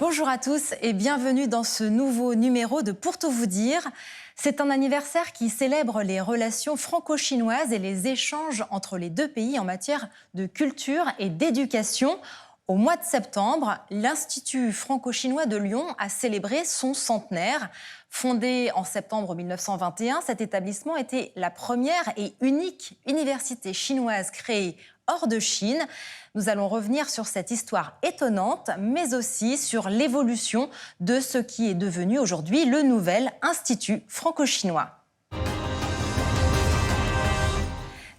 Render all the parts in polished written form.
Bonjour à tous et bienvenue dans ce nouveau numéro de Pour tout vous dire. C'est un anniversaire qui célèbre les relations franco-chinoises et les échanges entre les deux pays en matière de culture et d'éducation. Au mois de septembre, l'Institut franco-chinois de Lyon a célébré son centenaire. Fondé en septembre 1921, cet établissement était la première et unique université chinoise créée hors de Chine. Nous allons revenir sur cette histoire étonnante, mais aussi sur l'évolution de ce qui est devenu aujourd'hui le nouvel Institut franco-chinois.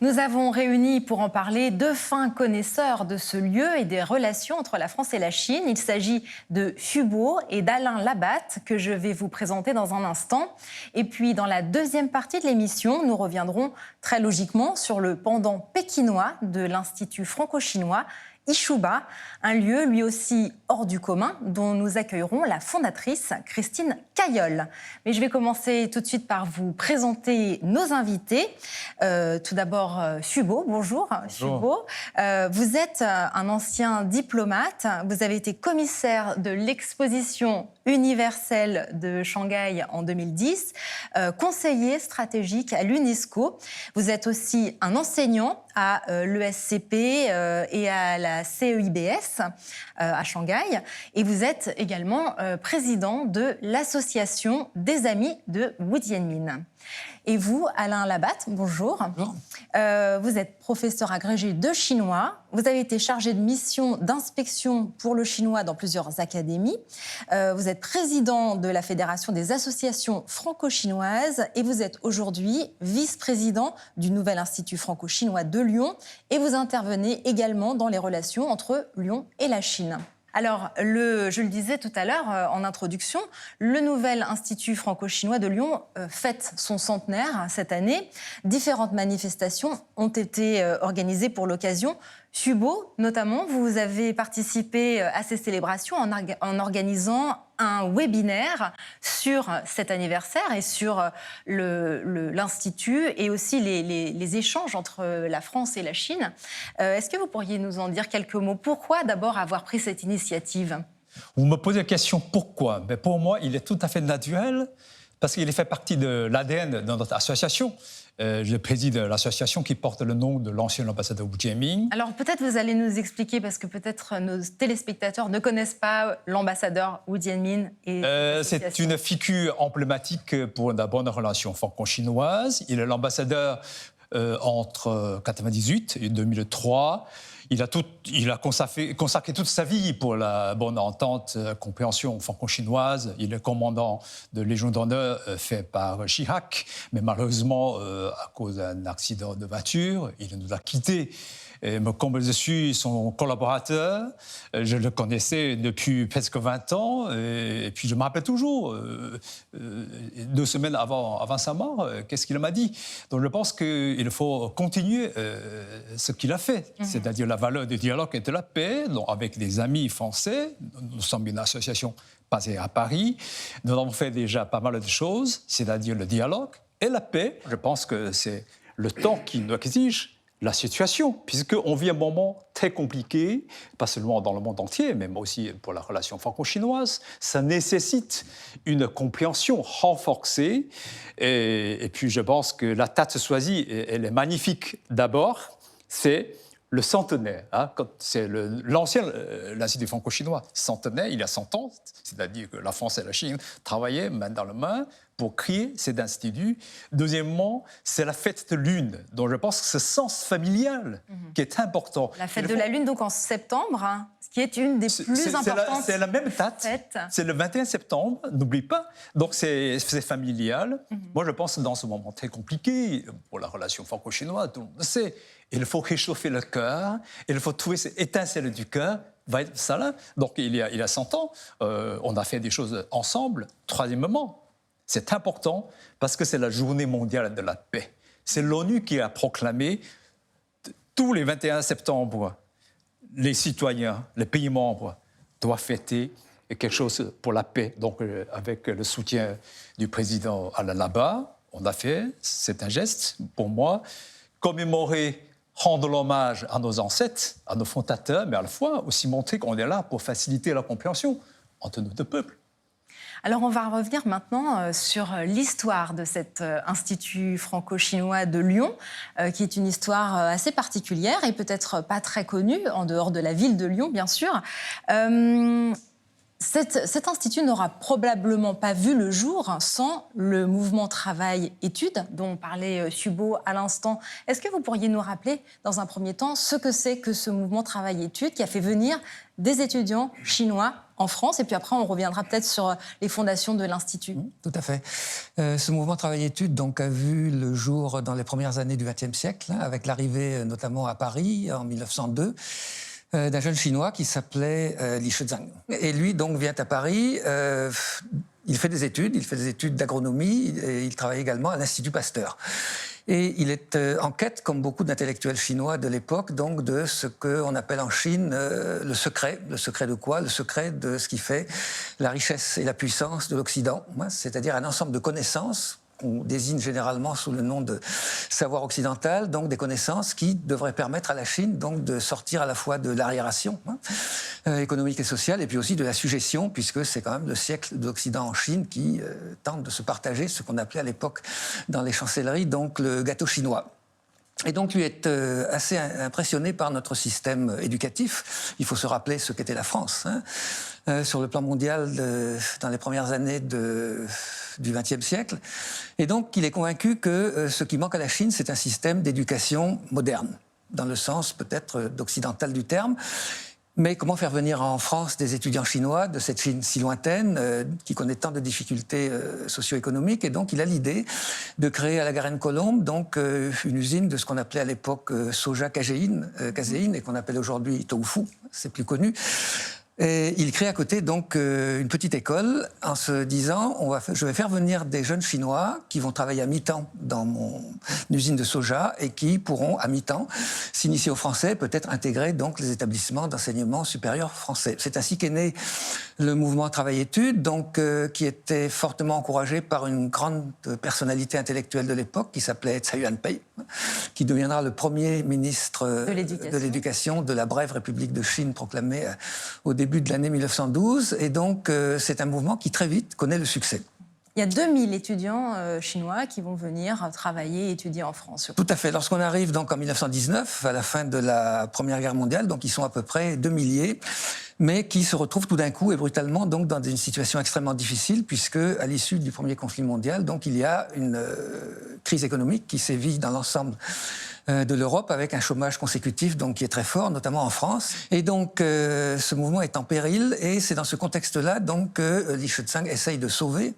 Nous avons réuni pour en parler deux fins connaisseurs de ce lieu et des relations entre la France et la Chine. Il s'agit de Hubo et d'Alain Labatte, que je vais vous présenter dans un instant. Et puis, dans la deuxième partie de l'émission, nous reviendrons très logiquement sur le pendant pékinois de l'Institut franco-chinois, Ishuba, un lieu lui aussi hors du commun dont nous accueillerons la fondatrice Christine Cailleul. Mais je vais commencer tout de suite par vous présenter nos invités. Tout d'abord, Hubo, bonjour. Hubo. Vous êtes un ancien diplomate, vous avez été commissaire de l'exposition universelle de Shanghai en 2010, conseiller stratégique à l'UNESCO. Vous êtes aussi un enseignant à l'ESCP et à la CEIBS à Shanghai. Et vous êtes également président de l'Association des Amis de Wu Jianmin. Et vous, Alain Labatte, bonjour. Bonjour. Vous êtes professeur agrégé de chinois. Vous avez été chargé de mission d'inspection pour le chinois dans plusieurs académies. Vous êtes président de la Fédération des associations franco-chinoises et vous êtes aujourd'hui vice-président du nouvel Institut franco-chinois de Lyon. Et vous intervenez également dans les relations entre Lyon et la Chine. Alors, je le disais tout à l'heure en introduction, le nouvel Institut franco-chinois de Lyon fête son centenaire cette année. Différentes manifestations ont été organisées pour l'occasion. Hubo, notamment, vous avez participé à ces célébrations en organisant un webinaire sur cet anniversaire et sur l'Institut et aussi les échanges entre la France et la Chine. Est-ce que vous pourriez nous en dire quelques mots? Pourquoi d'abord avoir pris cette initiative? Vous me posez la question pourquoi? Mais pour moi, il est tout à fait naturel parce qu'il fait partie de l'ADN de notre association. Je préside l'association qui porte le nom de l'ancien ambassadeur Wu Jianmin. Alors peut-être vous allez nous expliquer, parce que peut-être nos téléspectateurs ne connaissent pas l'ambassadeur Wu Jianmin. C'est une figure emblématique pour la bonne relation franco-chinoise. Il est l'ambassadeur entre 1998 et 2003. Il a consacré toute sa vie pour la bonne entente, compréhension franco-chinoise. Il est commandant de Légion d'honneur fait par Chirac, mais malheureusement, à cause d'un accident de voiture, il nous a quittés. Et comme je suis son collaborateur, je le connaissais depuis presque 20 ans, et puis je me rappelle toujours, 2 semaines avant sa mort, qu'est-ce qu'il m'a dit. Donc je pense qu'il faut continuer ce qu'il a fait, c'est-à-dire la valeur du dialogue et de la paix, donc avec des amis français. Nous sommes une association basée à Paris. Nous avons fait déjà pas mal de choses, c'est-à-dire le dialogue et la paix. Je pense que c'est le temps qui nous exige la situation, puisqu'on vit un moment très compliqué, pas seulement dans le monde entier, mais aussi pour la relation franco-chinoise. Ça nécessite une compréhension renforcée. Et puis je pense que la date choisie, elle est magnifique. D'abord, c'est le centenaire. C'est l'ancien l'Institut franco-chinois centenaire, il y a 100 ans, c'est-à-dire que la France et la Chine travaillaient main dans la main pour créer cet institut. Deuxièmement, c'est la fête de Lune, dont je pense que ce sens familial qui est important. La fête de la Lune, donc en septembre, ce qui est une des plus importantes. C'est la même date, fêtes. C'est le 21 septembre, n'oublie pas. Donc c'est familial. Moi, je pense que dans ce moment très compliqué pour la relation franco-chinoise, tout le monde le sait, il faut réchauffer le cœur, il faut trouver cette étincelle du cœur. Ça là. Donc il y a 100 ans, on a fait des choses ensemble. Troisièmement, c'est important parce que c'est la journée mondiale de la paix. C'est l'ONU qui a proclamé tous les 21 septembre, les citoyens, les pays membres doivent fêter quelque chose pour la paix. Donc avec le soutien du président Alain Labatte, on a fait, c'est un geste pour moi, commémorer, rendre l'hommage à nos ancêtres, à nos fondateurs, mais à la fois aussi montrer qu'on est là pour faciliter la compréhension entre nos deux peuples. Alors, on va revenir maintenant sur l'histoire de cet institut franco-chinois de Lyon, qui est une histoire assez particulière et peut-être pas très connue, en dehors de la ville de Lyon, bien sûr. Cet institut n'aura probablement pas vu le jour sans le mouvement travail-études dont parlait Subo à l'instant. Est-ce que vous pourriez nous rappeler, dans un premier temps, ce que c'est que ce mouvement travail-études qui a fait venir des étudiants chinois en France? Et puis après, on reviendra peut-être sur les fondations de l'Institut. Tout à fait. Ce mouvement travail-études donc, a vu le jour dans les premières années du XXe siècle, avec l'arrivée notamment à Paris en 1902, d'un jeune Chinois qui s'appelait Li Shizang. Et lui, donc, vient à Paris. Il fait des études d'agronomie, et il travaille également à l'Institut Pasteur. Et il est en quête, comme beaucoup d'intellectuels chinois de l'époque, donc de ce qu'on appelle en Chine le secret. Le secret de quoi? Le secret de ce qui fait la richesse et la puissance de l'Occident, c'est-à-dire un ensemble de connaissances qu'on désigne généralement sous le nom de savoir occidental, donc des connaissances qui devraient permettre à la Chine donc de sortir à la fois de l'arriération économique et sociale, et puis aussi de la suggestion, puisque c'est quand même le siècle de l'Occident en Chine qui tente de se partager ce qu'on appelait à l'époque dans les chancelleries donc le gâteau chinois. Et donc, lui est assez impressionné par notre système éducatif. Il faut se rappeler ce qu'était la France. Sur le plan mondial dans les premières années du XXe siècle. Et donc, il est convaincu que ce qui manque à la Chine, c'est un système d'éducation moderne, dans le sens peut-être d'occidental du terme. Mais comment faire venir en France des étudiants chinois de cette Chine si lointaine, qui connaît tant de difficultés socio-économiques? Et donc, il a l'idée de créer à la Garenne-Colombes donc, une usine de ce qu'on appelait à l'époque soja caséine, et qu'on appelle aujourd'hui tofu, c'est plus connu. Et il crée à côté donc une petite école en se disant je vais faire venir des jeunes Chinois qui vont travailler à mi-temps dans mon usine de soja et qui pourront à mi-temps s'initier au français, peut-être intégrer donc les établissements d'enseignement supérieur français. C'est ainsi qu'est né le mouvement travail-études, donc qui était fortement encouragé par une grande personnalité intellectuelle de l'époque qui s'appelait Tsai Ing-wen, qui deviendra le premier ministre de l'Éducation de la brève République de Chine proclamée au début de l'année 1912. Et donc, c'est un mouvement qui, très vite, connaît le succès. Il y a 2000 étudiants chinois qui vont venir travailler et étudier en France. Tout à fait. Lorsqu'on arrive donc en 1919, à la fin de la Première Guerre mondiale, donc ils sont à peu près 2 milliers, mais qui se retrouvent tout d'un coup et brutalement donc dans une situation extrêmement difficile, puisque à l'issue du premier conflit mondial, donc il y a une crise économique qui sévit dans l'ensemble de l'Europe, avec un chômage consécutif donc, qui est très fort, notamment en France. Et donc, ce mouvement est en péril, et c'est dans ce contexte-là donc, que Li Shizang essaye de sauver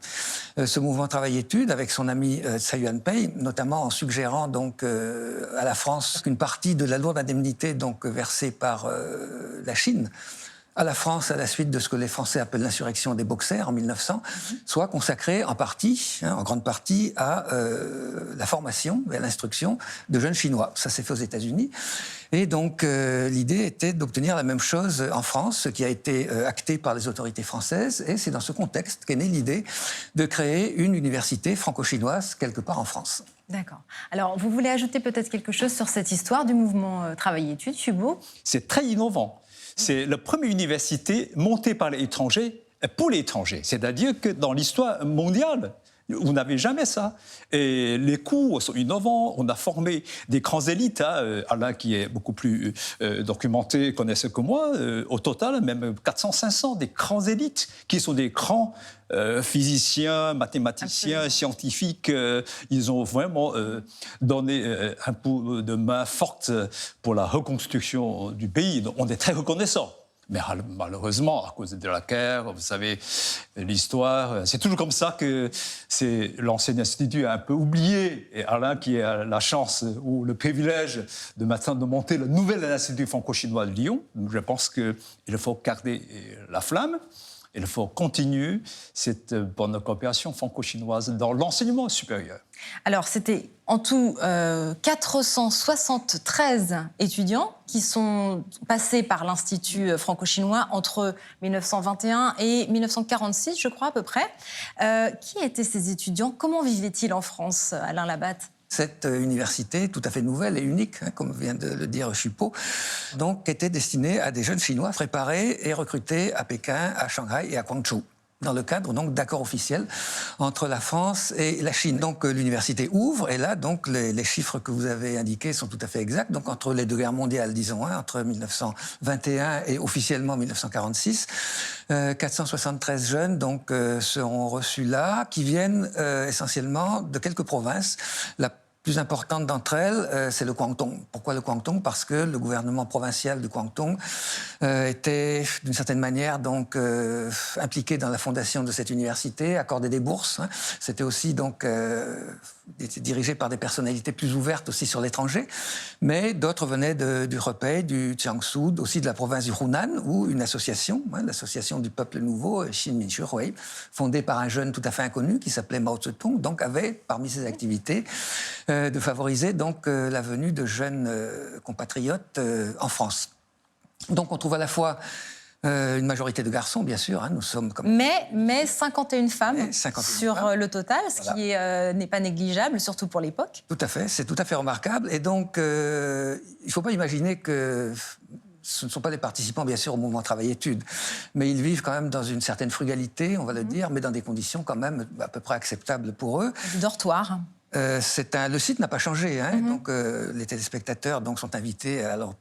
ce mouvement travail-études avec son ami Tsai Ing-wen, notamment en suggérant donc, à la France qu'une partie de la lourde indemnité donc, versée par la Chine à la France, à la suite de ce que les Français appellent l'insurrection des Boxers en 1900, soit consacrée en partie, en grande partie, à la formation et à l'instruction de jeunes Chinois. Ça s'est fait aux États-Unis. Et donc, l'idée était d'obtenir la même chose en France, ce qui a été acté par les autorités françaises. Et c'est dans ce contexte qu'est née l'idée de créer une université franco-chinoise quelque part en France. D'accord. Alors, vous voulez ajouter peut-être quelque chose sur cette histoire du mouvement travail-études, Subo? C'est très innovant. C'est la première université montée par les étrangers pour les étrangers. C'est-à-dire que dans l'histoire mondiale, vous n'avez jamais ça. Et les cours sont innovants. On a formé des grands élites. Alain, qui est beaucoup plus documenté, connaît ce que moi. Au total, même 400-500 des grands élites qui sont des grands physiciens, mathématiciens, Absolument. scientifiques. Ils ont vraiment donné un coup de main forte pour la reconstruction du pays. Donc, on est très reconnaissants. Mais malheureusement, à cause de la guerre, vous savez, l'histoire, c'est toujours comme ça que l'ancien institut a un peu oublié. Et Alain, qui a la chance ou le privilège de maintenant de monter le nouvel institut franco-chinois de Lyon, je pense qu'il faut garder la flamme. Il faut continuer cette bonne coopération franco-chinoise dans l'enseignement supérieur. Alors, c'était en tout 473 étudiants qui sont passés par l'Institut franco-chinois entre 1921 et 1946, je crois, à peu près. Qui étaient ces étudiants? Comment vivaient-ils en France, Alain Labatte? Cette université tout à fait nouvelle et unique, comme vient de le dire Chupeau, donc était destinée à des jeunes Chinois préparés et recrutés à Pékin, à Shanghai et à Guangzhou, dans le cadre donc d'accords officiels entre la France et la Chine. Donc l'université ouvre, et là donc les chiffres que vous avez indiqués sont tout à fait exacts. Donc entre les deux guerres mondiales, disons, entre 1921 et officiellement 1946, 473 jeunes donc seront reçus là, qui viennent essentiellement de quelques provinces. La plus importante d'entre elles, c'est le Guangdong. Pourquoi le Guangdong? Parce que le gouvernement provincial de Guangdong était, d'une certaine manière, donc impliqué dans la fondation de cette université, accordait des bourses. C'était aussi donc dirigé par des personnalités plus ouvertes aussi sur l'étranger, mais d'autres venaient du Hebei, du Jiangsu, aussi de la province du Hunan, où une association, l'association du peuple nouveau, Xinmin-Xuhui, fondée par un jeune tout à fait inconnu qui s'appelait Mao Zedong, donc avait parmi ses activités de favoriser donc la venue de jeunes compatriotes en France. Donc on trouve à la fois une majorité de garçons, bien sûr, nous sommes comme... Mais 51 femmes 51 sur femmes. Le total, ce voilà. qui n'est pas négligeable, surtout pour l'époque. Tout à fait, c'est tout à fait remarquable. Et donc, il ne faut pas imaginer que ce ne sont pas des participants, bien sûr, au mouvement travail-études, mais ils vivent quand même dans une certaine frugalité, on va le dire, mais dans des conditions quand même à peu près acceptables pour eux. Du dortoir. Le site n'a pas changé, donc les téléspectateurs donc, sont invités à leur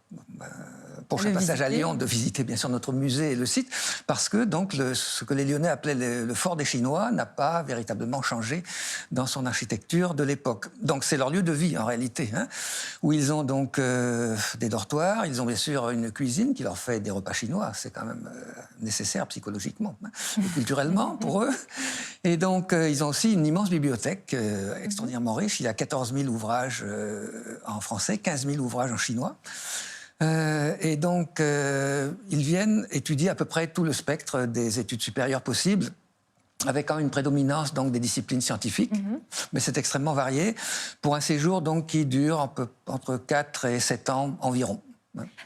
prochain passage à Lyon de visiter bien sûr notre musée et le site, parce que donc ce que les Lyonnais appelaient le fort des Chinois n'a pas véritablement changé dans son architecture de l'époque. Donc c'est leur lieu de vie en réalité, où ils ont donc des dortoirs, ils ont bien sûr une cuisine qui leur fait des repas chinois, c'est quand même nécessaire psychologiquement et culturellement pour eux. Et donc ils ont aussi une immense bibliothèque extraordinairement riche. Il y a 14 000 ouvrages en français, 15 000 ouvrages en chinois. Et donc, ils viennent étudier à peu près tout le spectre des études supérieures possibles, avec quand même une prédominance donc, des disciplines scientifiques, mais c'est extrêmement varié, pour un séjour donc, qui dure entre 4 et 7 ans environ.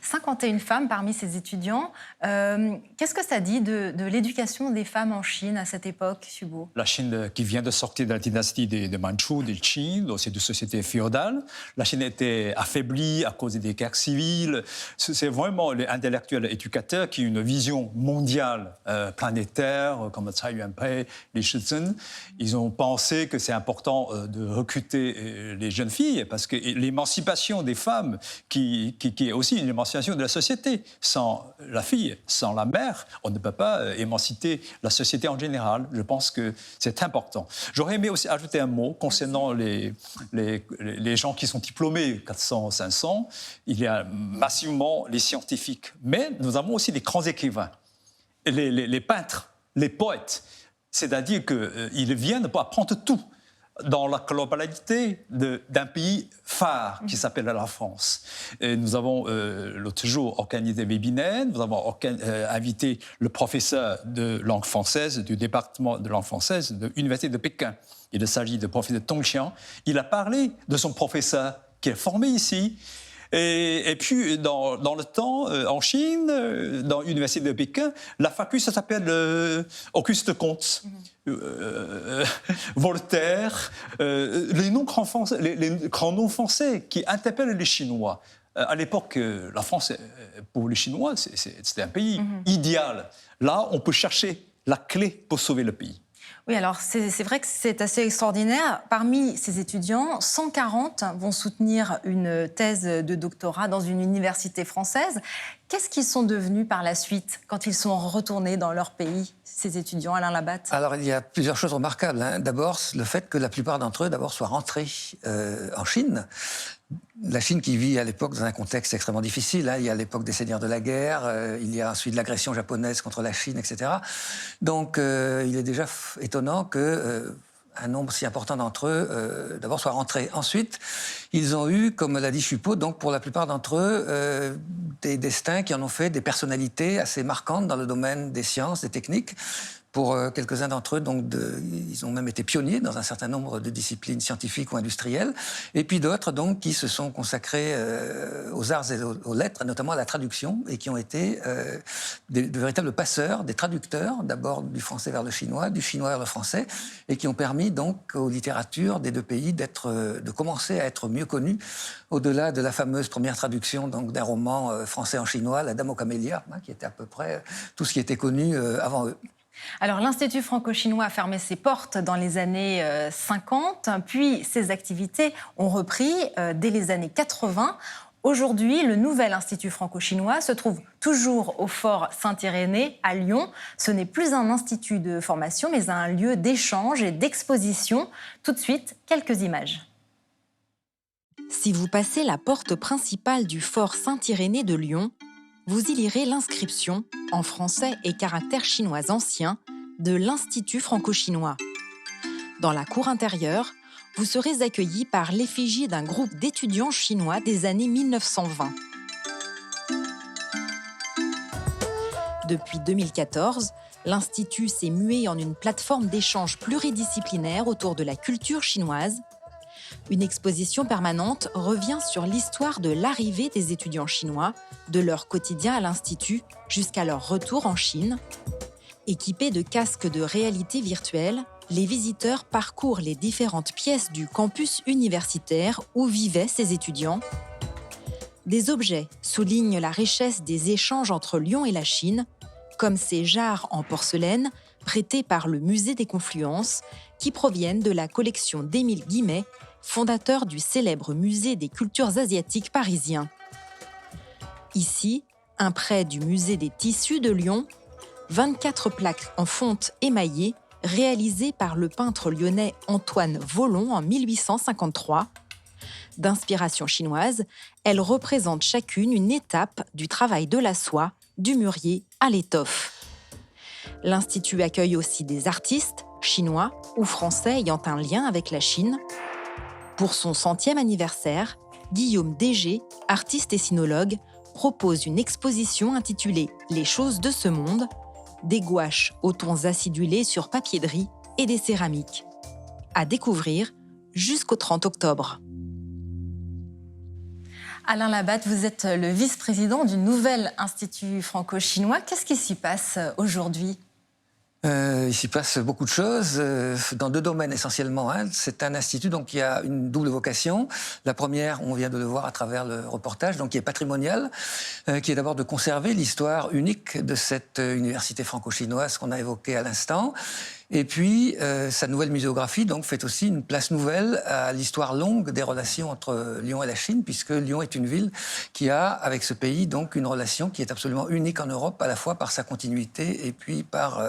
51 femmes parmi ces étudiants. Qu'est-ce que ça dit de l'éducation des femmes en Chine à cette époque, Xubo? La Chine qui vient de sortir de la dynastie des Mandchous, des Qing, aussi de sociétés féodales. La Chine était affaiblie à cause des guerres civiles. C'est vraiment les intellectuels éducateurs qui ont une vision mondiale, planétaire, comme Tsai Yuen-pei, Li Shizhen. Ils ont pensé que c'est important de recruter les jeunes filles, parce que l'émancipation des femmes, qui est aussi une émancipation de la société. Sans la fille, sans la mère, on ne peut pas émanciper la société en général. Je pense que c'est important. J'aurais aimé aussi ajouter un mot concernant les gens qui sont diplômés, 400, 500. Il y a massivement les scientifiques. Mais nous avons aussi les grands écrivains, les peintres, les poètes. C'est-à-dire qu'ils viennent pour apprendre tout dans la globalité d'un pays phare qui s'appelle la France. Et nous avons l'autre jour organisé un webinaire, nous avons invité le professeur de langue française du département de langue française de l'Université de Pékin. Il s'agit du professeur Tong Qian. Il a parlé de son professeur qui est formé ici. Et puis, dans le temps, en Chine, dans l'université de Pékin, la faculté s'appelle Auguste Comte, Voltaire, les grands noms français qui interpellent les Chinois. À l'époque, la France, pour les Chinois, c'était un pays idéal. Là, on peut chercher la clé pour sauver le pays. Oui, alors c'est vrai que c'est assez extraordinaire. Parmi ces étudiants, 140 vont soutenir une thèse de doctorat dans une université française. Qu'est-ce qu'ils sont devenus par la suite quand ils sont retournés dans leur pays, ces étudiants, Alain Labatte? Alors, il y a plusieurs choses remarquables. D'abord, le fait que la plupart d'entre eux soient rentrés en Chine. La Chine qui vit à l'époque dans un contexte extrêmement difficile. Il y a l'époque des seigneurs de la guerre, il y a ensuite l'agression japonaise contre la Chine, etc. Donc il est déjà étonnant que un nombre si important d'entre eux, d'abord, soient rentrés. Ensuite, ils ont eu, comme l'a dit Chupeau, donc pour la plupart d'entre eux, des destins qui en ont fait des personnalités assez marquantes dans le domaine des sciences, des techniques, Pour quelques-uns d'entre eux, donc ils ont même été pionniers dans un certain nombre de disciplines scientifiques ou industrielles. Et puis d'autres, donc, qui se sont consacrés aux arts et aux lettres, notamment à la traduction, et qui ont été de véritables passeurs, des traducteurs, d'abord du français vers le chinois, du chinois vers le français, et qui ont permis donc aux littératures des deux pays de commencer à être mieux connues, au-delà de la fameuse première traduction donc, d'un roman français en chinois, La Dame aux camélias, qui était à peu près tout ce qui était connu avant eux. Alors, l'Institut franco-chinois a fermé ses portes dans les années 50, puis ses activités ont repris dès les années 80. Aujourd'hui, le nouvel Institut franco-chinois se trouve toujours au Fort Saint-Irénée à Lyon. Ce n'est plus un institut de formation, mais un lieu d'échange et d'exposition. Tout de suite, quelques images. Si vous passez la porte principale du Fort Saint-Irénée de Lyon, vous y lirez l'inscription, en français et caractères chinois anciens, de l'Institut franco-chinois. Dans la cour intérieure, vous serez accueillis par l'effigie d'un groupe d'étudiants chinois des années 1920. Depuis 2014, l'Institut s'est mué en une plateforme d'échange pluridisciplinaire autour de la culture chinoise. Une exposition permanente revient sur l'histoire de l'arrivée des étudiants chinois, de leur quotidien à l'Institut jusqu'à leur retour en Chine. Équipés de casques de réalité virtuelle, les visiteurs parcourent les différentes pièces du campus universitaire où vivaient ces étudiants. Des objets soulignent la richesse des échanges entre Lyon et la Chine, comme ces jarres en porcelaine prêtées par le Musée des Confluences, qui proviennent de la collection d'Émile Guimet, fondateur du célèbre Musée des cultures asiatiques parisien. Ici, un prêt du Musée des tissus de Lyon, 24 plaques en fonte émaillée réalisées par le peintre lyonnais Antoine Vollon en 1853. D'inspiration chinoise, elles représentent chacune une étape du travail de la soie, du mûrier à l'étoffe. L'Institut accueille aussi des artistes, chinois ou français ayant un lien avec la Chine. Pour son 100e anniversaire, Guillaume Dégé, artiste et sinologue, propose une exposition intitulée « Les choses de ce monde », des gouaches aux tons acidulés sur papier de riz et des céramiques. À découvrir jusqu'au 30 octobre. Alain Labatte, vous êtes le vice-président du nouvel Institut franco-chinois. Qu'est-ce qui s'y passe aujourd'hui ? Il s'y passe beaucoup de choses, dans deux domaines essentiellement. C'est un institut donc, qui a une double vocation. La première, on vient de le voir à travers le reportage, donc, qui est patrimoniale, qui est d'abord de conserver l'histoire unique de cette université franco-chinoise qu'on a évoquée à l'instant. Et puis, sa nouvelle muséographie donc, fait aussi une place nouvelle à l'histoire longue des relations entre Lyon et la Chine, puisque Lyon est une ville qui a, avec ce pays, donc, une relation qui est absolument unique en Europe, à la fois par sa continuité et puis par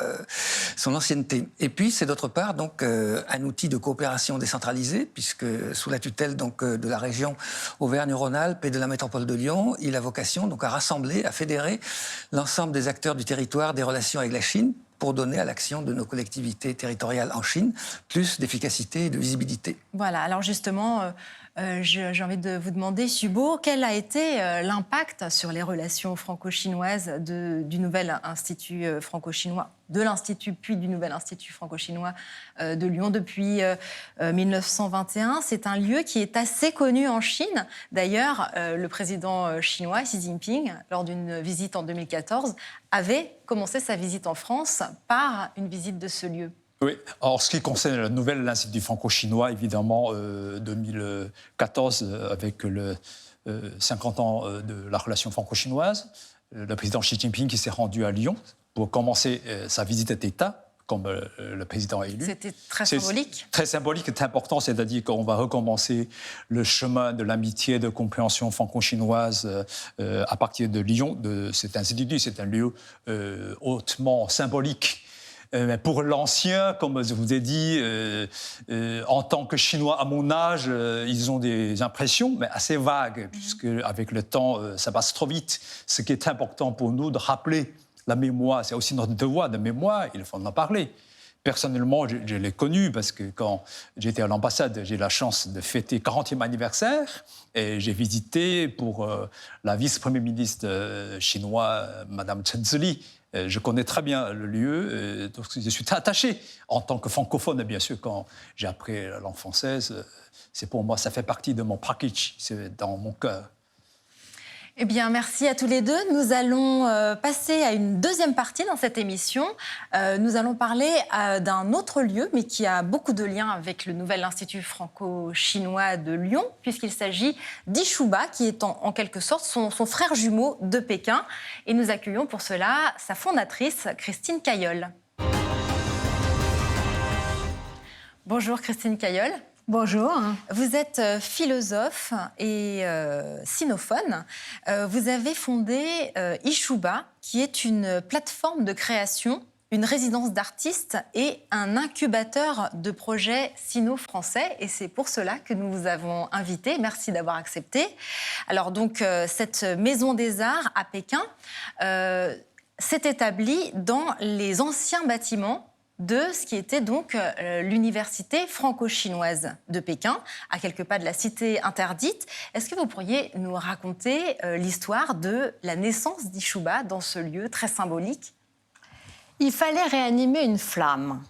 son ancienneté. Et puis, c'est d'autre part donc, un outil de coopération décentralisée, puisque sous la tutelle donc, de la région Auvergne-Rhône-Alpes et de la métropole de Lyon, il a vocation donc, à rassembler, à fédérer l'ensemble des acteurs du territoire des relations avec la Chine, pour donner à l'action de nos collectivités territoriales en Chine plus d'efficacité et de visibilité. Voilà, alors justement, j'ai envie de vous demander, Xubo, quel a été l'impact sur les relations franco-chinoises du nouvel Institut franco-chinois, de l'Institut puis du nouvel Institut franco-chinois de Lyon depuis 1921. C'est un lieu qui est assez connu en Chine. D'ailleurs, le président chinois, Xi Jinping, lors d'une visite en 2014, avait commencé sa visite en France par une visite de ce lieu. Oui, alors ce qui concerne le nouvel Institut franco-chinois, évidemment, 2014, avec le 50 ans de la relation franco-chinoise, le président Xi Jinping qui s'est rendu à Lyon pour commencer sa visite d'État, comme le président élu. C'était très symbolique. Très symbolique et important, c'est-à-dire qu'on va recommencer le chemin de l'amitié, de compréhension franco-chinoise à partir de Lyon, de cet institut. C'est un lieu hautement symbolique. Mais pour l'ancien, comme je vous ai dit, en tant que Chinois à mon âge, ils ont des impressions, mais assez vagues, puisque avec le temps, ça passe trop vite. Ce qui est important pour nous, de rappeler la mémoire, c'est aussi notre devoir de mémoire, il faut en parler. Personnellement, je l'ai connu parce que quand j'étais à l'ambassade, j'ai eu la chance de fêter 40e anniversaire et j'ai visité pour la vice-première ministre chinoise, Madame Chen Zili, Je connais très bien le lieu, donc je suis très attaché en tant que francophone, bien sûr, quand j'ai appris la langue française. C'est pour moi, ça fait partie de mon package, c'est dans mon cœur. Eh bien, merci à tous les deux. Nous allons passer à une deuxième partie dans cette émission. Nous allons parler d'un autre lieu, mais qui a beaucoup de liens avec le nouvel Institut franco-chinois de Lyon, puisqu'il s'agit d'Ishuba, qui est en quelque sorte son frère jumeau de Pékin. Et nous accueillons pour cela sa fondatrice, Christine Cailleul. Bonjour Christine Cailleul. Bonjour. Vous êtes philosophe et sinophone. Vous avez fondé Ishuba, qui est une plateforme de création, une résidence d'artistes et un incubateur de projets sino-français. Et c'est pour cela que nous vous avons invité. Merci d'avoir accepté. Alors donc, cette maison des arts à Pékin s'est établie dans les anciens bâtiments de ce qui était donc l'université franco-chinoise de Pékin, à quelques pas de la cité interdite. Est-ce que vous pourriez nous raconter l'histoire de la naissance d'Ishuba dans ce lieu très symbolique ? Il fallait réanimer une flamme.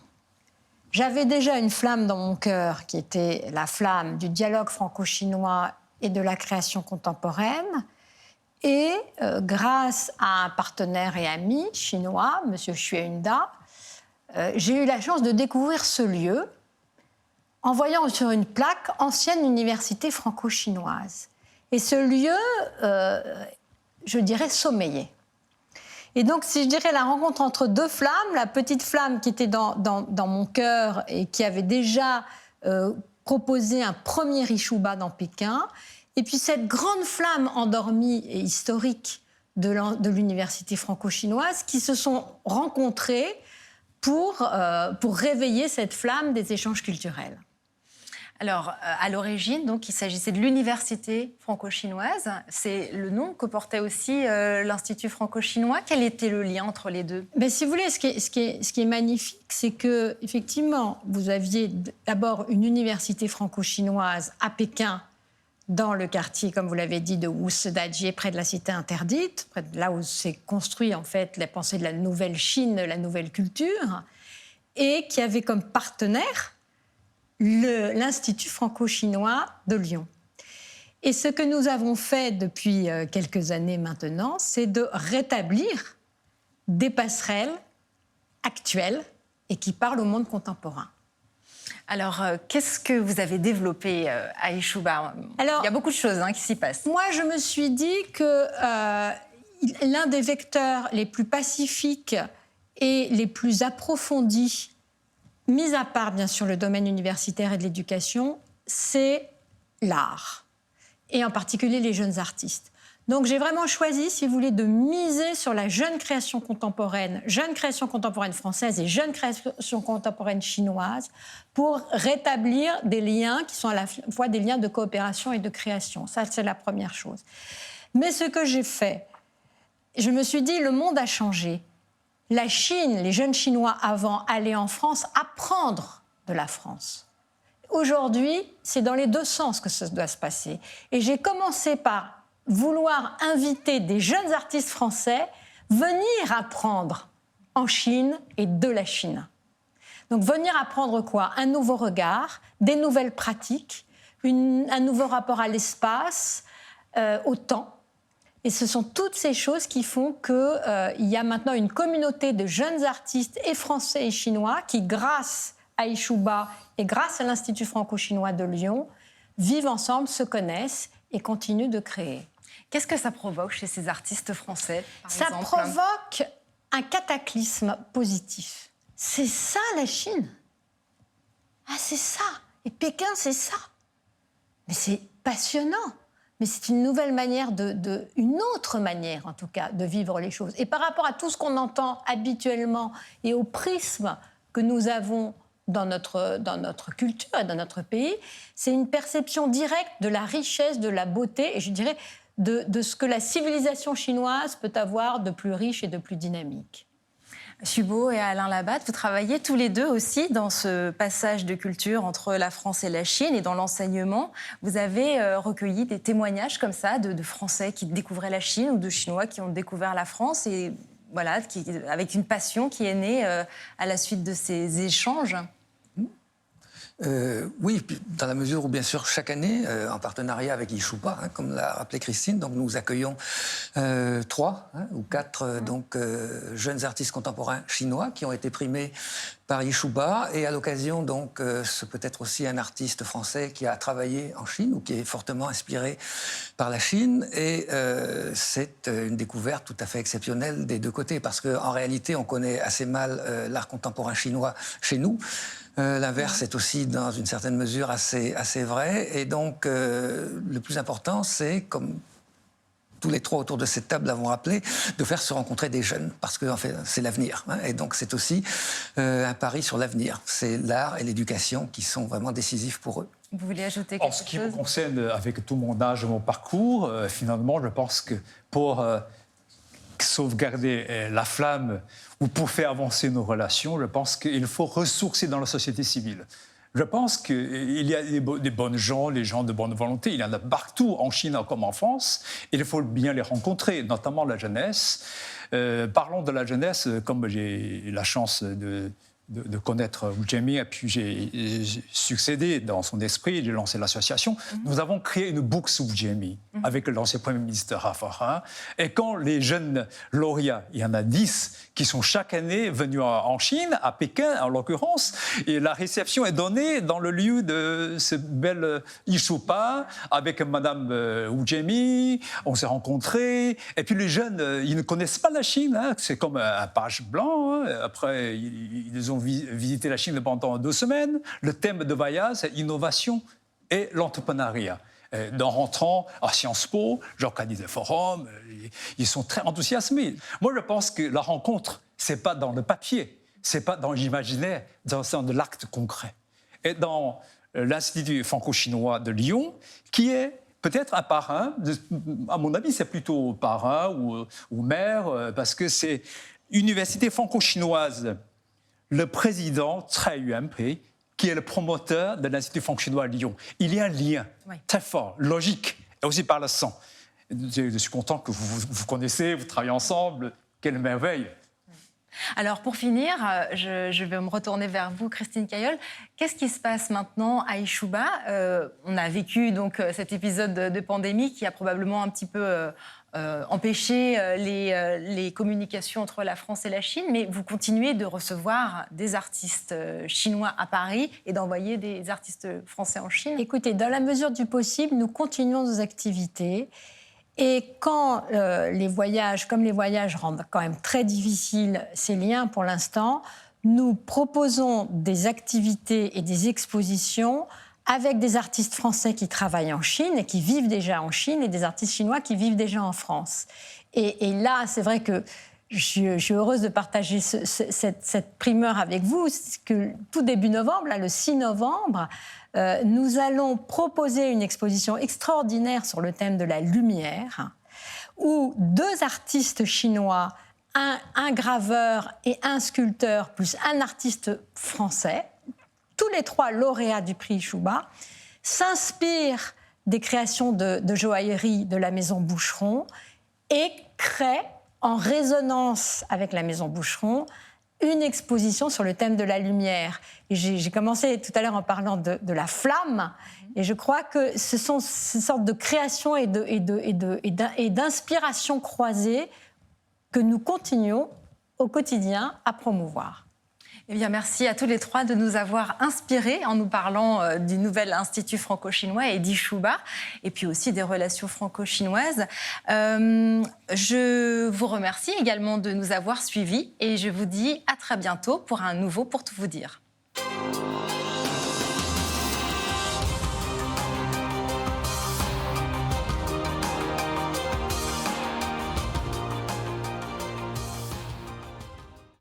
J'avais déjà une flamme dans mon cœur, qui était la flamme du dialogue franco-chinois et de la création contemporaine. Et grâce à un partenaire et ami chinois, M. Xueyunda, j'ai eu la chance de découvrir ce lieu en voyant sur une plaque « Ancienne université franco-chinoise ». Et ce lieu, je dirais, sommeillait. Et donc, si je dirais la rencontre entre deux flammes, la petite flamme qui était dans mon cœur et qui avait déjà proposé un premier Ishuba dans Pékin, et puis cette grande flamme endormie et historique de l'université franco-chinoise qui se sont rencontrées pour réveiller cette flamme des échanges culturels. Alors, à l'origine, donc, il s'agissait de l'université franco-chinoise. C'est le nom que portait aussi l'Institut franco-chinois. Quel était le lien entre les deux ? Ben, si vous voulez, ce qui est magnifique, c'est que effectivement, vous aviez d'abord une université franco-chinoise à Pékin, dans le quartier, comme vous l'avez dit, de Wusedajie, près de la cité interdite, près de là où s'est construit en fait la pensée de la nouvelle Chine, la nouvelle culture, et qui avait comme partenaire l'Institut franco-chinois de Lyon. Et ce que nous avons fait depuis quelques années maintenant, c'est de rétablir des passerelles actuelles et qui parlent au monde contemporain. Alors, qu'est-ce que vous avez développé à Ishuba ? Alors, il y a beaucoup de choses qui s'y passent. Moi, je me suis dit que l'un des vecteurs les plus pacifiques et les plus approfondis, mis à part, bien sûr, le domaine universitaire et de l'éducation, c'est l'art, et en particulier les jeunes artistes. Donc, j'ai vraiment choisi, si vous voulez, de miser sur la jeune création contemporaine française et jeune création contemporaine chinoise pour rétablir des liens qui sont à la fois des liens de coopération et de création. Ça, c'est la première chose. Mais ce que j'ai fait, je me suis dit, le monde a changé. La Chine, les jeunes Chinois avant, allaient en France apprendre de la France. Aujourd'hui, c'est dans les deux sens que ça doit se passer. Et j'ai commencé par vouloir inviter des jeunes artistes français venir apprendre en Chine et de la Chine. Donc venir apprendre quoi ? Un nouveau regard, des nouvelles pratiques, un nouveau rapport à l'espace, au temps. Et ce sont toutes ces choses qui font qu'il y a maintenant une communauté de jeunes artistes et français et chinois qui, grâce à Ishuba et grâce à l'Institut franco-chinois de Lyon, vivent ensemble, se connaissent et continuent de créer. Qu'est-ce que ça provoque chez ces artistes français, par Ça exemple ? provoque un cataclysme positif. C'est ça la Chine. Ah, c'est ça. Et Pékin, c'est ça. Mais c'est passionnant. Mais c'est une nouvelle manière, une autre manière, en tout cas, de vivre les choses. Et par rapport à tout ce qu'on entend habituellement et au prisme que nous avons dans notre culture et dans notre pays, c'est une perception directe de la richesse, de la beauté, et je dirais de ce que la civilisation chinoise peut avoir de plus riche et de plus dynamique. Xubo et Alain Labatte, vous travaillez tous les deux aussi dans ce passage de culture entre la France et la Chine et dans l'enseignement. Vous avez recueilli des témoignages comme ça de Français qui découvraient la Chine ou de Chinois qui ont découvert la France et voilà, avec une passion qui est née à la suite de ces échanges. Oui, dans la mesure où, bien sûr, chaque année, en partenariat avec l'ISHUPA, comme l'a rappelé Christine, donc nous accueillons 3 ou 4 jeunes artistes contemporains chinois qui ont été primés par l'ISHUPA. Et à l'occasion, donc, c'est peut-être aussi un artiste français qui a travaillé en Chine ou qui est fortement inspiré par la Chine. Et c'est une découverte tout à fait exceptionnelle des deux côtés, parce qu'en réalité, on connaît assez mal l'art contemporain chinois chez nous. L'inverse est aussi, dans une certaine mesure, assez vrai. Et donc, le plus important, c'est, comme tous les 3 autour de cette table l'avons rappelé, de faire se rencontrer des jeunes, parce que en fait, c'est l'avenir. Et donc, c'est aussi un pari sur l'avenir. C'est l'art et l'éducation qui sont vraiment décisifs pour eux. Vous voulez ajouter quelque chose? En ce qui me concerne, avec tout mon âge et mon parcours, finalement, je pense que pour sauvegarder la flamme ou pour faire avancer nos relations, je pense qu'il faut ressourcer dans la société civile. Je pense qu'il y a des bonnes gens, les gens de bonne volonté, il y en a partout, en Chine comme en France. Il faut bien les rencontrer, notamment la jeunesse. Parlons de la jeunesse, comme j'ai la chance de connaître Wu Jianming, et puis j'ai succédé dans son esprit, j'ai lancé l'association. Nous avons créé une bourse Wu Jianming avec l'ancien Premier ministre Raffarin. Et quand les jeunes lauréats, il y en a 10 qui sont chaque année venus en Chine, à Pékin en l'occurrence, et la réception est donnée dans le lieu de ce bel ISHUPA avec Madame Wu Jianming. On s'est rencontrés. Et puis les jeunes, ils ne connaissent pas la Chine. C'est comme un page blanc. Après, ils ont visité la Chine pendant 2 semaines. Le thème de voyage, c'est l'innovation et l'entrepreneuriat. En rentrant à Sciences Po, j'organise des forums, ils sont très enthousiasmés. Moi, je pense que la rencontre, ce n'est pas dans le papier, ce n'est pas dans l'imaginaire, c'est dans l'acte concret. Et dans l'Institut franco-chinois de Lyon, qui est peut-être un parrain, à mon avis, c'est plutôt parrain ou maire, parce que c'est université franco-chinoise. Le président, Tsai Yuanpei, qui est le promoteur de l'Institut franco-chinois à Lyon. Il y a un lien très fort, logique, et aussi par le sang. Je suis content que vous connaissez, vous travaillez ensemble. Quelle merveille! Alors, pour finir, je vais me retourner vers vous, Christine Cailleul. Qu'est-ce qui se passe maintenant à ISHUPA? On a vécu donc cet épisode de pandémie qui a probablement un petit peu empêché les communications entre la France et la Chine, mais vous continuez de recevoir des artistes chinois à Paris et d'envoyer des artistes français en Chine. Écoutez, dans la mesure du possible, nous continuons nos activités. Et quand les voyages rendent quand même très difficiles ces liens pour l'instant, nous proposons des activités et des expositions avec des artistes français qui travaillent en Chine et qui vivent déjà en Chine et des artistes chinois qui vivent déjà en France. Et là, c'est vrai que je suis heureuse de partager cette primeur avec vous, que tout début novembre, là, le 6 novembre, nous allons proposer une exposition extraordinaire sur le thème de la lumière, où 2 artistes chinois, un graveur et un sculpteur, plus un artiste français, tous les 3 lauréats du prix ISHUPA, s'inspirent des créations de joaillerie de la maison Boucheron et créent, en résonance avec la maison Boucheron, une exposition sur le thème de la lumière. Et j'ai commencé tout à l'heure en parlant de la flamme, et je crois que ce sont ces sortes de créations et d'inspirations croisées que nous continuons au quotidien à promouvoir. Eh bien, merci à tous les 3 de nous avoir inspirés en nous parlant du nouvel Institut franco-chinois et d'ISHUPA, et puis aussi des relations franco-chinoises. Je vous remercie également de nous avoir suivis et je vous dis à très bientôt pour un nouveau Pour tout vous dire.